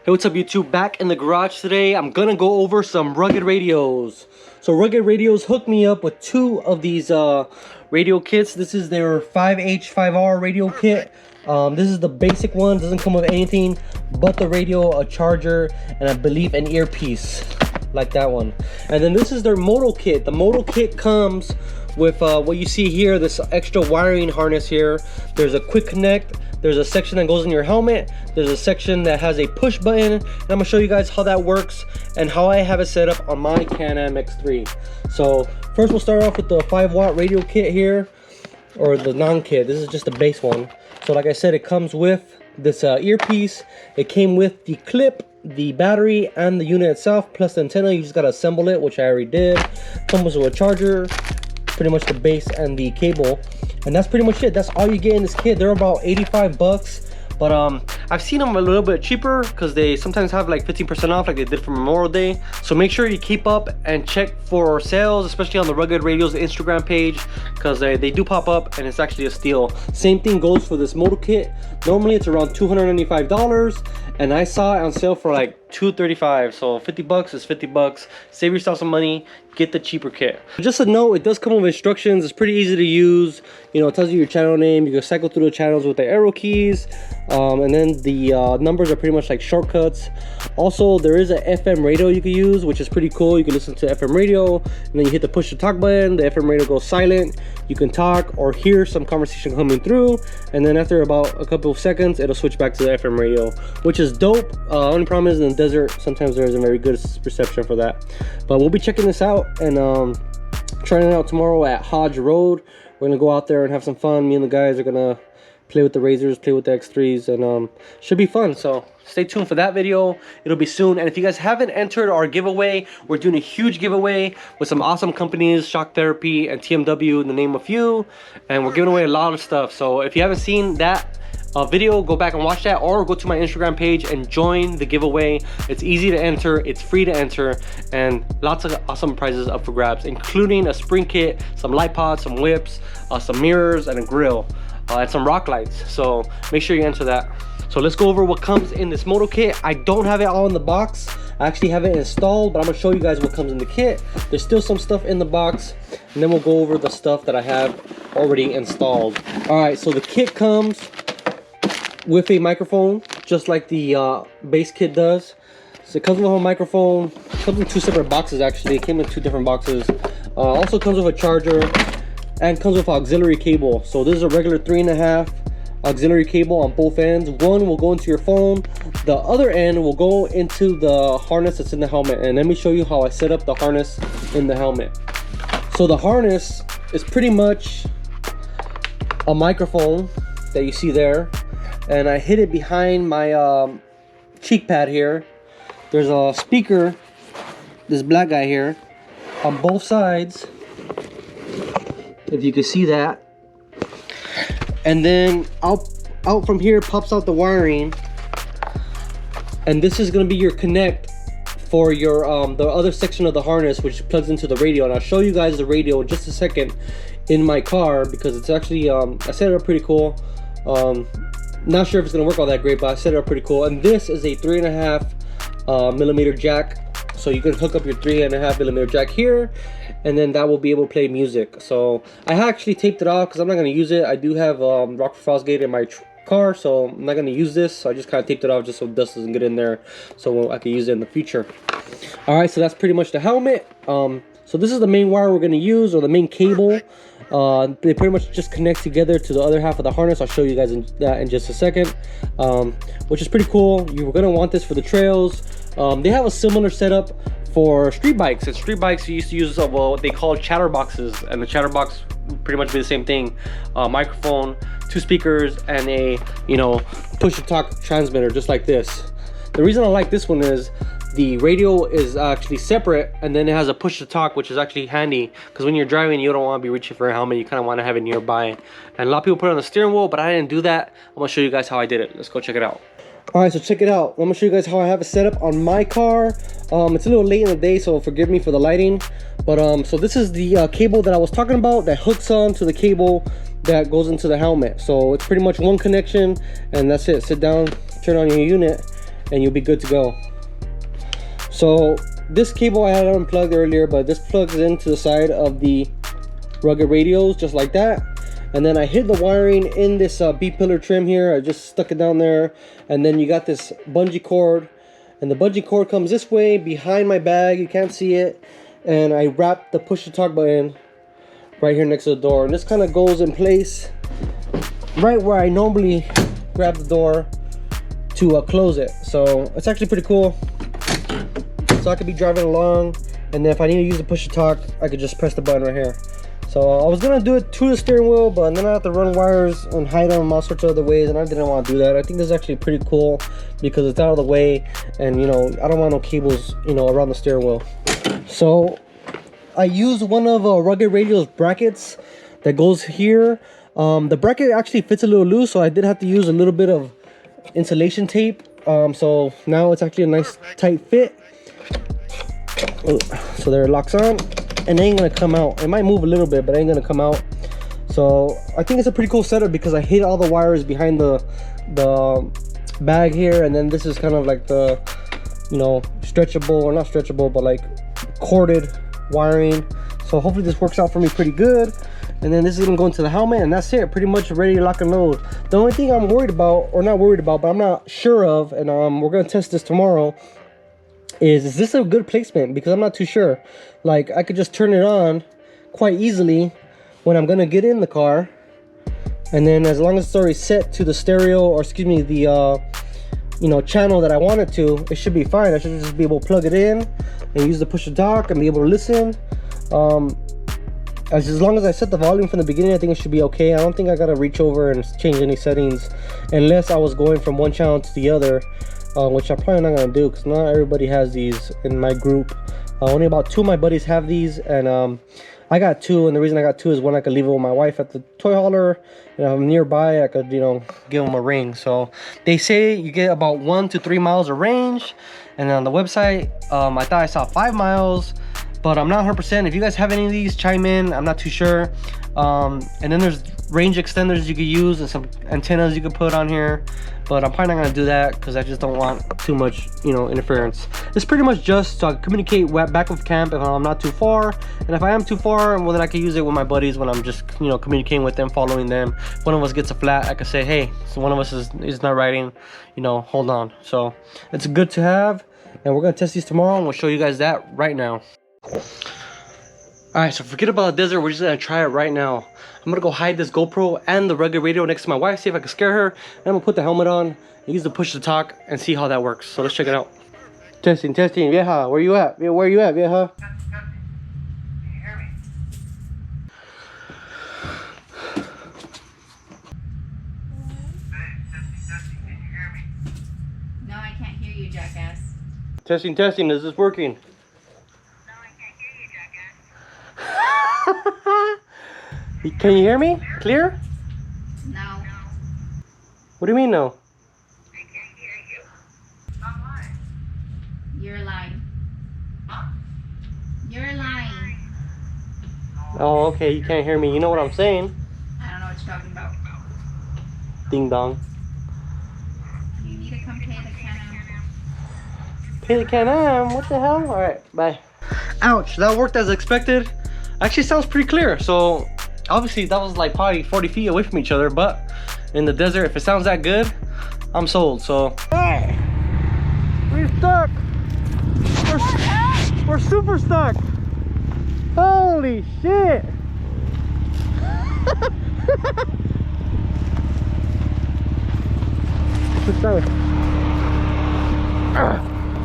Hey, what's up YouTube? Back in the garage today. I'm gonna go over some Rugged radios. So Rugged radios hooked me up with two of these radio kits. This is their 5H5R radio kit. This is the basic one. Doesn't come with anything but the radio, a charger, and I believe an earpiece like that one. And then this is their Moto kit. The Moto kit comes with what you see here, this extra wiring harness here. There's a quick connect. There's a section that goes in your helmet. There's a section that has a push button. And I'm gonna show you guys how that works and how I have it set up on my Can-Am X3. So first we'll start off with the 5-watt radio kit here, or the non-kit. This is just the base one. So like I said, it comes with this earpiece. It came with the clip, the battery, and the unit itself, plus the antenna. You just gotta assemble it, which I already did. Comes with a charger, pretty much the base and the cable, and that's pretty much it. That's all you get in this kit. They're about 85 bucks, but I've seen them a little bit cheaper because they sometimes have like 15% off, like they did for Memorial Day. So make sure you keep up and check for sales, especially on the Rugged Radios Instagram page, because they do pop up and it's actually a steal. Same thing goes for this Moto kit. Normally it's around $295, and I saw it on sale for like $235. So 50 bucks is 50 bucks. Save yourself some money, get the cheaper kit. Just a note, it does come with instructions. It's pretty easy to use. You know, it tells you your channel name. You can cycle through the channels with the arrow keys, and then the numbers are pretty much like shortcuts. Also, there is a FM radio you can use, which is pretty cool. You can listen to FM radio, and then you hit the push to talk button. The FM radio goes silent. You can talk or hear some conversation coming through, and then after about a couple of seconds it'll switch back to the FM radio, which is dope. Only problem is in the desert sometimes there isn't very good reception for that, but we'll be checking this out and trying it out tomorrow at Hodge Road. We're gonna go out there and have some fun. Me and the guys are gonna play with the Razors, play with the X3s, and should be fun. So stay tuned for that video. It'll be soon. And if you guys haven't entered our giveaway, we're doing a huge giveaway with some awesome companies, Shock Therapy and TMW, to name a few, and we're giving away a lot of stuff. So if you haven't seen that video, go back and watch that, or go to my Instagram page and join the giveaway. It's easy to enter, it's free to enter, and lots of awesome prizes up for grabs, including a spring kit, some light pods, some whips, some mirrors, and a grill, and some rock lights. So make sure you enter that. So let's go over what comes in this Moto kit. I don't have it all in the box. I actually have it installed, but I'm gonna show you guys what comes in the kit. There's still some stuff in the box, and then we'll go over the stuff that I have already installed. All right, so the kit comes with a microphone, just like the base kit does. So it comes with a microphone. It comes in two separate boxes actually. It came in two different boxes. Also comes with a charger and comes with auxiliary cable. So this is a regular 3.5 auxiliary cable on both ends. One will go into your phone. The other end will go into the harness that's in the helmet. And let me show you how I set up the harness in the helmet. So the harness is pretty much a microphone that you see there, and I hid it behind my cheek pad here. There's a speaker, this black guy here, on both sides, if you can see that. And then out from here pops out the wiring, and this is going to be your connect for your the other section of the harness, which plugs into the radio. And I'll show you guys the radio in just a second in my car, because it's actually I set it up pretty cool. Not sure if it's gonna work all that great, but I set it up pretty cool. And this is a 3.5 millimeter jack, so you can hook up your 3.5 millimeter jack here, and then that will be able to play music. So I actually taped it off because I'm not gonna use it. I do have Rockford Fosgate in my car, so I'm not gonna use this. So I just kind of taped it off just so dust doesn't get in there, so I can use it in the future. All right, so that's pretty much the helmet. So this is the main wire we're gonna use, or the main cable. They pretty much just connect together to the other half of the harness. I'll show you guys that in just a second, which is pretty cool. You're gonna want this for the trails. They have a similar setup for street bikes. And street bikes, you used to use what they call chatterboxes, and the chatterbox pretty much be the same thing. Microphone, two speakers, and a push to talk transmitter, just like this. The reason I like this one is the radio is actually separate, and then it has a push to talk, which is actually handy because when you're driving, you don't want to be reaching for a helmet. You kind of want to have it nearby. And a lot of people put it on the steering wheel, but I didn't do that. I'm gonna show you guys how I did it. Let's go check it out. All right, so check it out. I'm gonna show you guys how I have it set up on my car. It's a little late in the day, so forgive me for the lighting. But so this is the cable that I was talking about that hooks on to the cable that goes into the helmet. So it's pretty much one connection, and that's it. Sit down, turn on your unit, and you'll be good to go. So this cable I had unplugged earlier, but this plugs into the side of the rugged radios just like that. And then I hid the wiring in this B-pillar trim here. I just stuck it down there. And then you got this bungee cord, and the bungee cord comes this way behind my bag. You can't see it. And I wrapped the push to talk button right here next to the door, and this kind of goes in place right where I normally grab the door to close it. So it's actually pretty cool. So I could be driving along, and then if I need to use the push to talk, I could just press the button right here. So I was gonna do it to the steering wheel, but then I have to run wires and hide them all sorts of other ways, and I didn't want to do that. I think this is actually pretty cool because it's out of the way, and you know, I don't want no cables, you know, around the steering wheel. So I used one of Rugged Radio's brackets that goes here. The bracket actually fits a little loose, so I did have to use a little bit of insulation tape. So now it's actually a nice tight fit. So there it locks on, and it ain't gonna come out. It might move a little bit, but it ain't gonna come out. So I think it's a pretty cool setup because I hid all the wires behind the bag here, and then this is kind of like the, you know, stretchable, or not stretchable, but like corded wiring. So hopefully this works out for me pretty good. And then this is gonna go into the helmet, and that's it, pretty much ready to lock and load. The only thing I'm worried about, or not worried about, but I'm not sure of, and we're gonna test this tomorrow, is this a good placement? Because I'm not too sure. Like, I could just turn it on quite easily when I'm gonna get in the car, and then as long as it's already set to the stereo, or excuse me, the you know, channel that I want it to, it should be fine. I should just be able to plug it in and use the push to talk and be able to listen. As long as I set the volume from the beginning, I think it should be okay. I don't think I gotta reach over and change any settings unless I was going from one channel to the other, which I'm probably not gonna do because not everybody has these in my group. Only about 2 of my buddies have these, and I got 2, and the reason I got 2 is one I could leave it with my wife at the toy hauler, and if I'm nearby, I could, you know, give them a ring. So they say you get about 1 to 3 miles of range, and on the website, I thought I saw 5 miles, but I'm not 100%. If you guys have any of these, chime in. I'm not too sure. And then there's range extenders you could use and some antennas you could put on here, but I'm probably not gonna do that because I just don't want too much, you know, interference. It's pretty much just so I can communicate back with camp if I'm not too far, and if I am too far, well, then I can use it with my buddies when I'm just, you know, communicating with them, following them. If one of us gets a flat, I can say, hey, so one of us is not riding, you know, hold on. So it's good to have, and we're gonna test these tomorrow, and we'll show you guys that right now. Alright, so forget about the desert, we're just gonna try it right now. I'm gonna go hide this GoPro and the Rugged Radio next to my wife, see if I can scare her, and I'm gonna put the helmet on and use the push to talk and see how that works. So let's check it out. Testing, testing, vieja, where you at? Where you at, vieja? Can you hear me? Testing, can you hear me? No, I can't hear you, jackass. Testing, testing, is this working? Can you hear me? Clear? No. What do you mean no? I can't hear you. Stop lying. You're lying. Huh? You're lying. Oh, okay, you can't hear me. You know what I'm saying? I don't know what you're talking about. Ding dong. You need to come pay the Can-Am. Pay the Can-Am? What the hell? Alright, bye. Ouch, that worked as expected. Actually sounds pretty clear. So obviously that was like probably 40 feet away from each other, but in the desert, if it sounds that good, I'm sold. So hey, we're stuck. We're super stuck. Holy shit. Let's start.